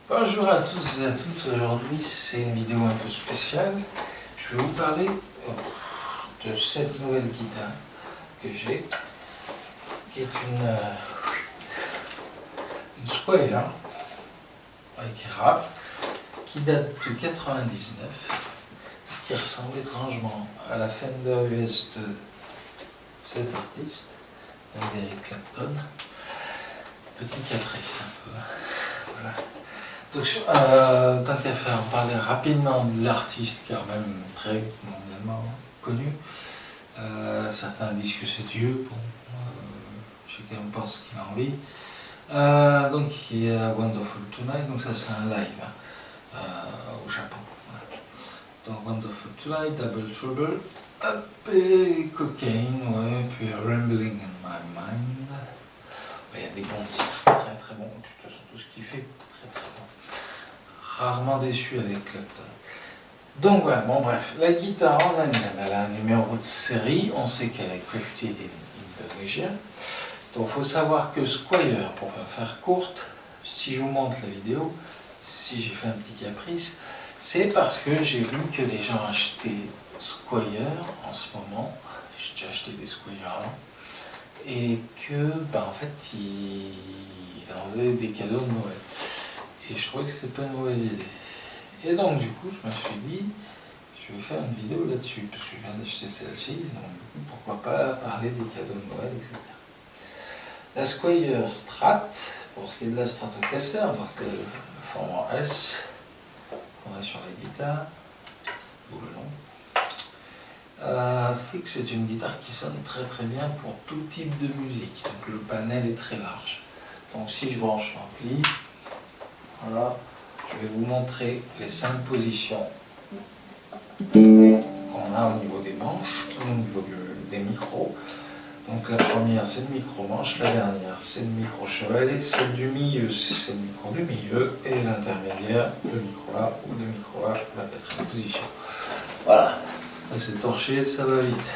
Bonjour à tous et à toutes, aujourd'hui c'est une vidéo un peu spéciale. Je vais vous parler de cette nouvelle guitare que j'ai, qui est une Squier avec rap, qui date de 99, qui ressemble étrangement à la Fender US de cet artiste, Eric Clapton. Petit caprice un peu, voilà. Donc, tant qu'à faire, on parlait rapidement de l'artiste, quand même très mondialement connu. Certains disent que c'est Dieu, bon, chacun pense ce qu'il a envie. Donc il y a Wonderful Tonight, donc ça c'est un live au Japon. Voilà. Donc Wonderful Tonight, Double Trouble, et Cocaine, ouais, puis Rambling in My Mind. Il y a des bons titres, très très bons, de toute façon tout ce qu'il fait, très très bon. Rarement déçu avec Clapton. Donc voilà, bon bref, la guitare en elle-même, elle a un numéro de série, on sait qu'elle est crafted in Indonesia. Donc il faut savoir que Squier, pour faire courte, si je vous montre la vidéo, si j'ai fait un petit caprice, c'est parce que j'ai vu que les gens achetaient Squier en ce moment, j'ai déjà acheté des Squier avant, et que en fait ils en faisaient des cadeaux de Noël. Et je trouvais que c'était pas une mauvaise idée. Et donc du coup je me suis dit, je vais faire une vidéo là-dessus, parce que je viens d'acheter celle-ci, donc pourquoi pas parler des cadeaux de Noël, etc. La Squier Strat, pour ce qui est de la Stratocaster, donc le format S qu'on a sur la guitare, ou le long. Fix c'est une guitare qui sonne très très bien pour tout type de musique, donc le panel est très large. Donc si je branche l'ampli, voilà, je vais vous montrer les 5 positions qu'on a au niveau des manches, au niveau des micros. Donc la première c'est le micro-manche, la dernière c'est le micro-chevalet, celle du milieu c'est le micro du milieu, et les intermédiaires, le micro là ou le micro là, la 4e position. Voilà, c'est torché, ça va vite.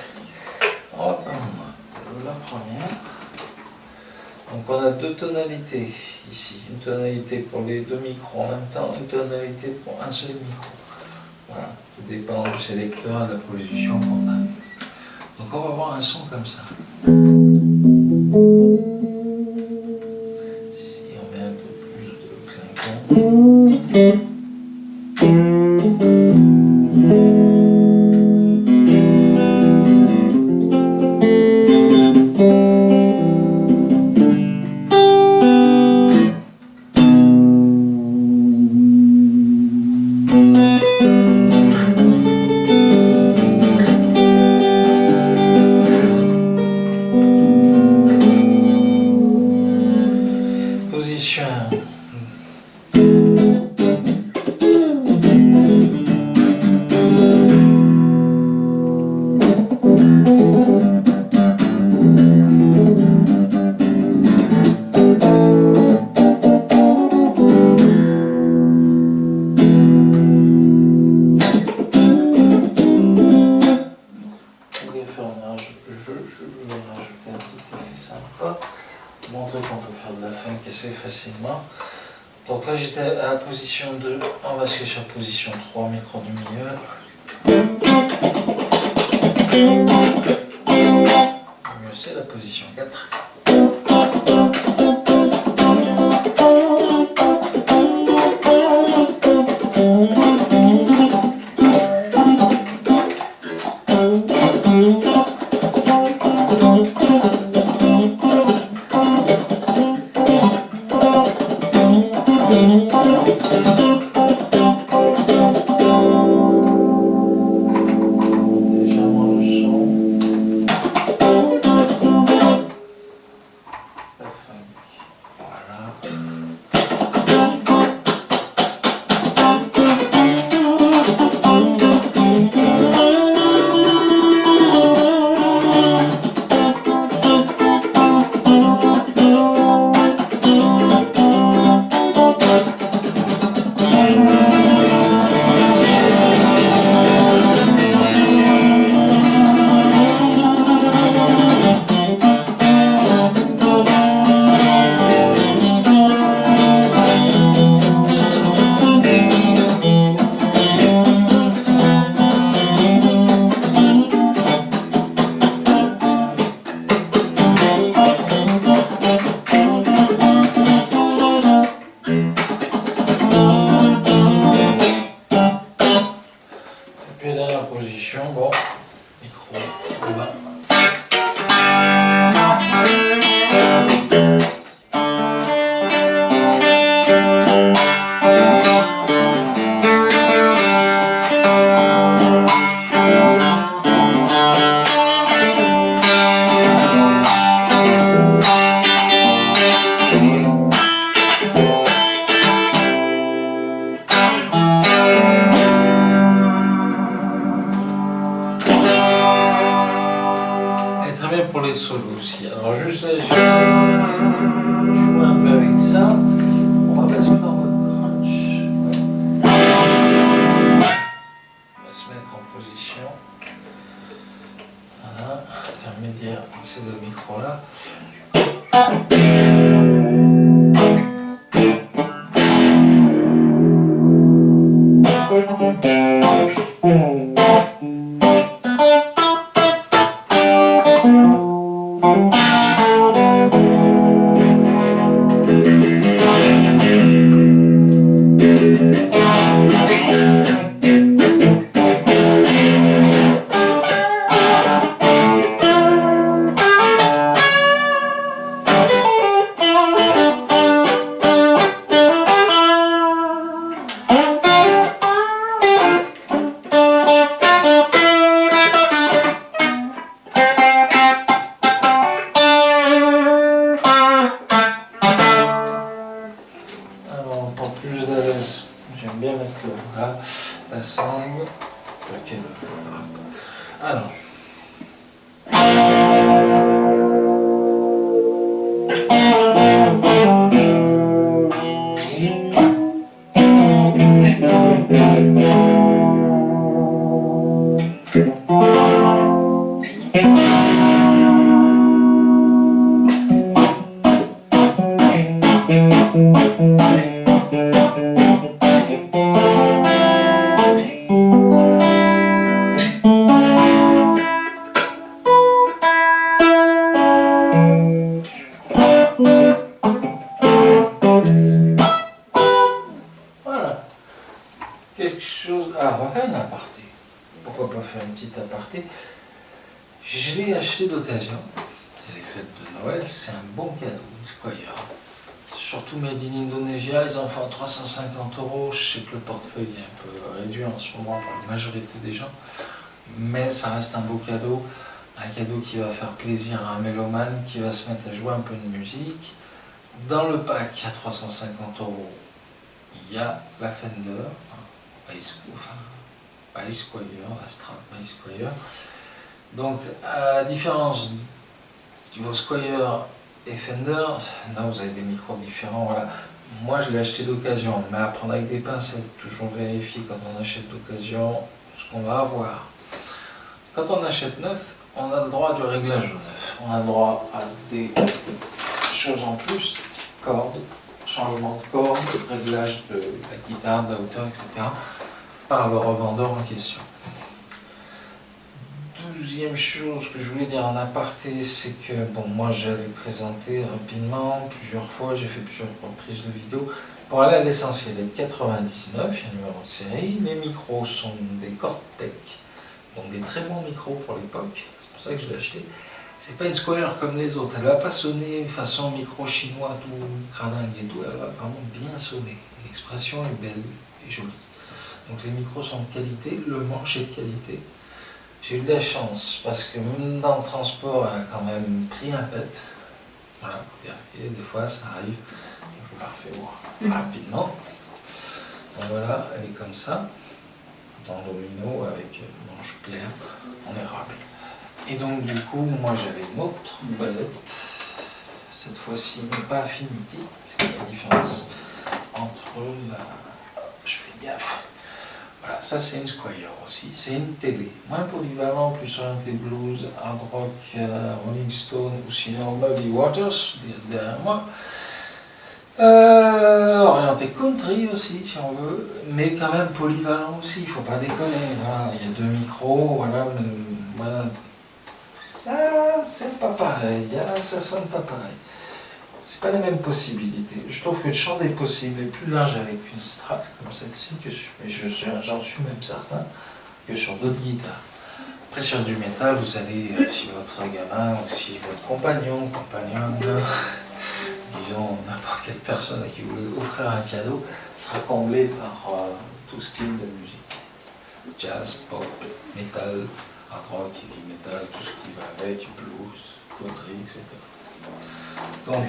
On va prendre la première. Donc on a 2 tonalités ici, une tonalité pour les 2 micros en même temps, une tonalité pour un seul micro. Voilà, tout dépend du sélecteur et de la position qu'on a. Donc on va avoir un son comme ça. Si on met un peu plus de clinquant. Montrer qu'on peut faire de la funk assez facilement. Donc là j'étais à la position 2, on va se sur position 3, micro du milieu. Le mieux c'est la position 4. position, bon, micro, en bas. Pour les solos aussi. Alors juste là, je joue un peu avec ça. On va basculer en mode crunch. On va se mettre en position. Voilà, intermédiaire, c'est le micro là. J'aime bien mettre là, la sangle, lequel alors. Quelque chose. Ah, on va faire un aparté. Pourquoi pas faire une petite aparté? Je l'ai acheté d'occasion. C'est les fêtes de Noël. C'est un bon cadeau, une Squier. Surtout Made in Indonesia. Ils en font à 350 €. Je sais que le portefeuille est un peu réduit en ce moment pour la majorité des gens. Mais ça reste un beau cadeau. Un cadeau qui va faire plaisir à un mélomane qui va se mettre à jouer un peu de musique. Dans le pack à 350 €, il y a la Fender. Bass Squier, la Strat Bass Squier. Donc, à la différence du Squier et Fender, là vous avez des micros différents. Voilà. Moi je l'ai acheté d'occasion, mais à prendre avec des pincettes, toujours vérifier quand on achète d'occasion ce qu'on va avoir. Quand on achète neuf, on a le droit du réglage au neuf. On a le droit à des choses en plus, cordes, changement de corde, réglage de la guitare, de la hauteur, etc. par le revendeur en question. Deuxième chose que je voulais dire en aparté, c'est que bon, moi j'avais présenté rapidement, plusieurs fois, j'ai fait plusieurs reprises de vidéos. Pour aller à l'essentiel, les 99, il y a un numéro de série, les micros sont des Cortec, donc des très bons micros pour l'époque, c'est pour ça que je l'ai acheté. C'est pas une Squier comme les autres, elle va pas sonner façon micro chinois tout cralingue et tout, elle va vraiment bien sonner. L'expression est belle et jolie. Donc les micros sont de qualité, le manche est de qualité. J'ai eu de la chance parce que même dans le transport, elle a quand même pris un pet. Voilà, et des fois ça arrive, je vous la refais voir rapidement. Donc voilà, elle est comme ça, en domino avec manche claire, en érable. Et donc du coup, moi j'avais une autre bolette, cette fois-ci, mais pas Affinity, parce qu'il y a une différence entre la... Je fais gaffe. Voilà, ça c'est une Squier aussi, c'est une télé, moins polyvalent, plus orienté blues, hard rock, Rolling Stone ou sinon Muddy Waters, derrière moi. Orienté country aussi si on veut, mais quand même polyvalent aussi, il ne faut pas déconner. Voilà, il y a deux micros, voilà, voilà. Ça c'est pas pareil, ça sonne pas pareil. C'est pas les mêmes possibilités. Je trouve que le champ des possibles est plus large avec une Strat comme celle-ci, et j'en suis même certain, que sur d'autres guitares. Après sur du métal, vous allez, si votre gamin ou si votre compagnon, compagnonne, disons n'importe quelle personne à qui vous voulez offrir un cadeau, sera comblé par tout style de musique. Jazz, pop, métal, hard rock, heavy metal, tout ce qui va avec, blues, country, etc. Donc,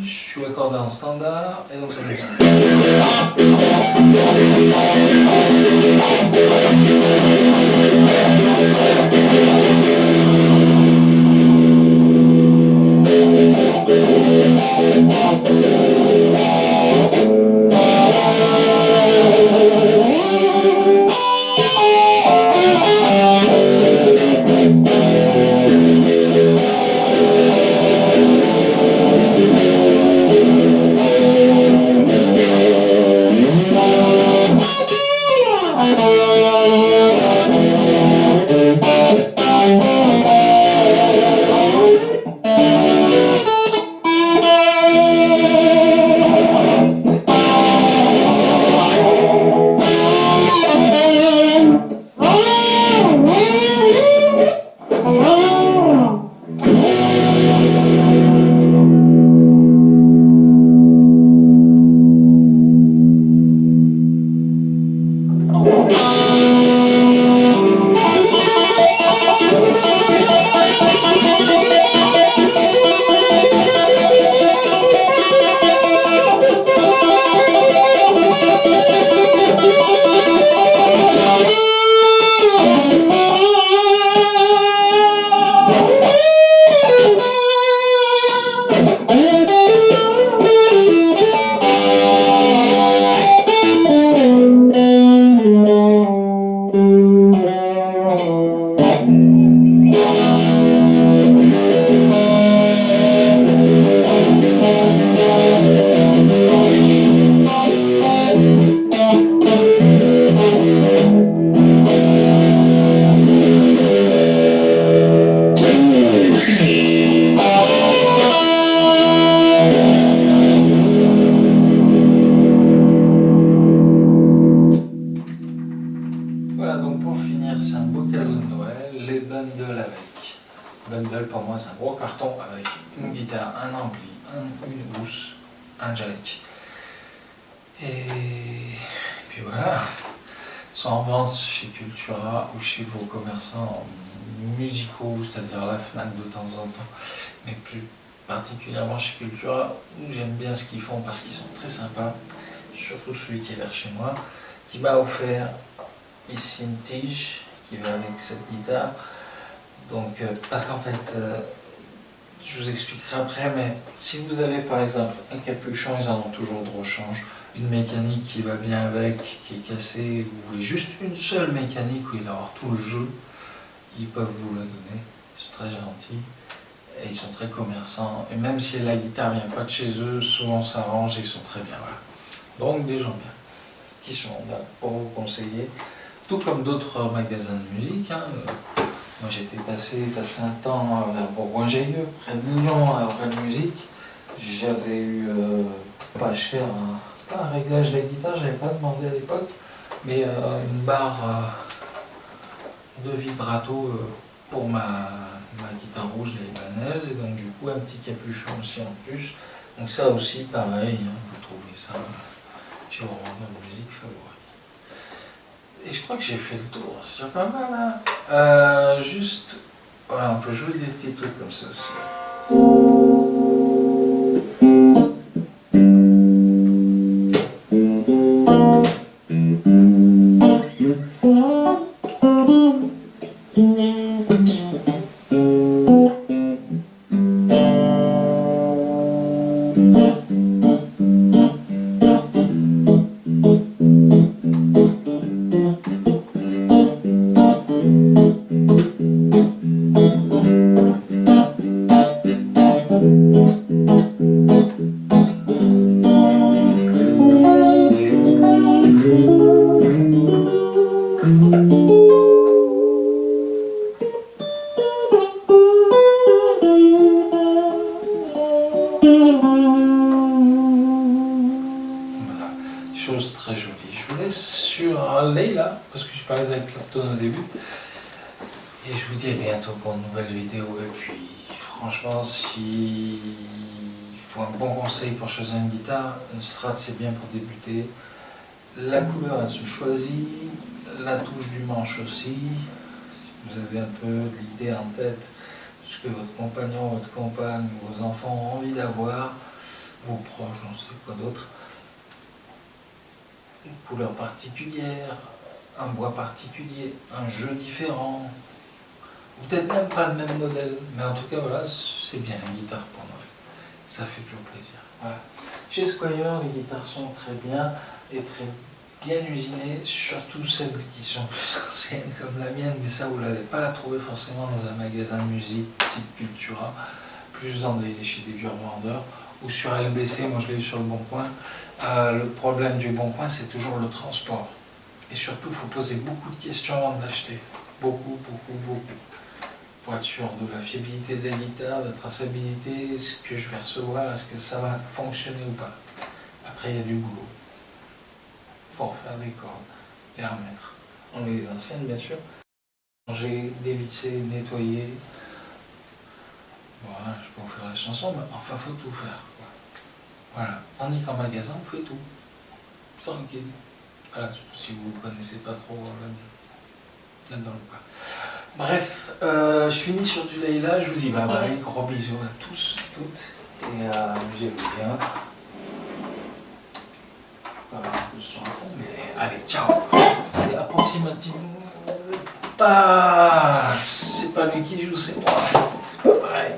je suis accordé en standard et donc ça descend. Voilà, donc pour finir, c'est un beau cadeau de Noël, les bundles avec. Bundle pour moi c'est un gros carton avec une guitare, un ampli, une housse, un jack. Et puis voilà, sont en vente chez Cultura ou chez vos commerçants musicaux, c'est-à-dire la Fnac de temps en temps, mais plus particulièrement chez Cultura, où j'aime bien ce qu'ils font parce qu'ils sont très sympas, surtout celui qui est vers chez moi, qui m'a offert ici une tige qui va avec cette guitare. Donc, parce qu'en fait, je vous expliquerai après, mais si vous avez par exemple un capuchon, ils en ont toujours de rechange, une mécanique qui va bien avec, qui est cassée, vous voulez juste une seule mécanique où il va y avoir tout le jeu, ils peuvent vous le donner, ils sont très gentils et ils sont très commerçants, et même si la guitare vient pas de chez eux, souvent on s'arrange et ils sont très bien, voilà. Donc des gens bien, qui sont là pour vous conseiller, tout comme d'autres magasins de musique, hein. Moi j'étais passé un temps vers Bourgoin-Jallieu, près de Lyon, à Oreille Musique. J'avais eu pas cher, pas un réglage de la guitare, j'avais pas demandé à l'époque, mais une barre de vibrato pour ma guitare rouge, la libanaise, et donc du coup un petit capuchon aussi en plus. Donc ça aussi pareil, hein, vous trouvez ça chez vos vendeurs de musique favoris. Et je crois que j'ai fait le tour, c'est déjà pas mal, hein. Juste, voilà, on peut jouer des petits trucs comme ça aussi. Chose très jolie. Je vous laisse sur Leila, parce que j'ai parlé d'Eric Clapton au début. Et je vous dis à bientôt pour une nouvelle vidéo. Et puis, franchement, si il faut un bon conseil pour choisir une guitare, une Strat c'est bien pour débuter. La couleur elle se choisit, la touche du manche aussi. Si vous avez un peu de l'idée en tête de ce que votre compagnon, votre compagne, vos enfants ont envie d'avoir, vos proches, on sait quoi d'autre. Une couleur particulière, un bois particulier, un jeu différent. Ou peut-être même pas le même modèle, mais en tout cas voilà, c'est bien une guitare pour Noël. Ça fait toujours plaisir. Voilà. Chez Squier, les guitares sont très bien et très bien usinées, surtout celles qui sont plus anciennes comme la mienne, mais ça vous n'allez pas la trouver forcément dans un magasin de musique type Cultura, plus chez des vieux revendeurs ou sur LBC, moi je l'ai eu sur le Bon Coin. Le problème du Bon Coin, c'est toujours le transport. Et surtout, il faut poser beaucoup de questions avant de l'acheter. Beaucoup. Pour être sûr de la fiabilité de la guitare, de la traçabilité, ce que je vais recevoir, est-ce que ça va fonctionner ou pas. Après, il y a du boulot. Il faut refaire des cordes, les remettre. Enlever les anciennes, bien sûr. Changer, dévisser, nettoyer. Voilà, je peux vous faire la chanson, mais enfin, il faut tout faire, quoi. Voilà. Tandis qu'en magasin, on fait tout. Tranquille. Voilà, surtout si vous ne connaissez pas trop là-dedans ou pas. Bref, je finis sur du Leila, je vous dis bye bye, gros bisous à tous, toutes, et amusez-vous bien. Pas un peu sur un fond, mais allez, ciao. C'est approximativement pas... c'est pas lui qui joue, c'est moi. C'est pas pareil.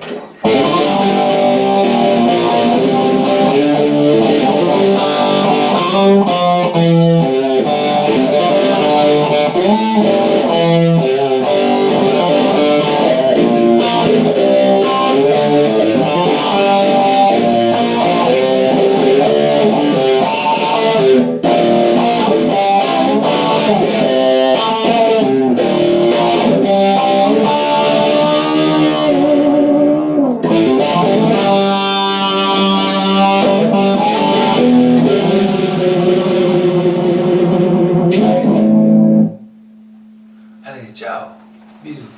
Allez, ciao, bisous.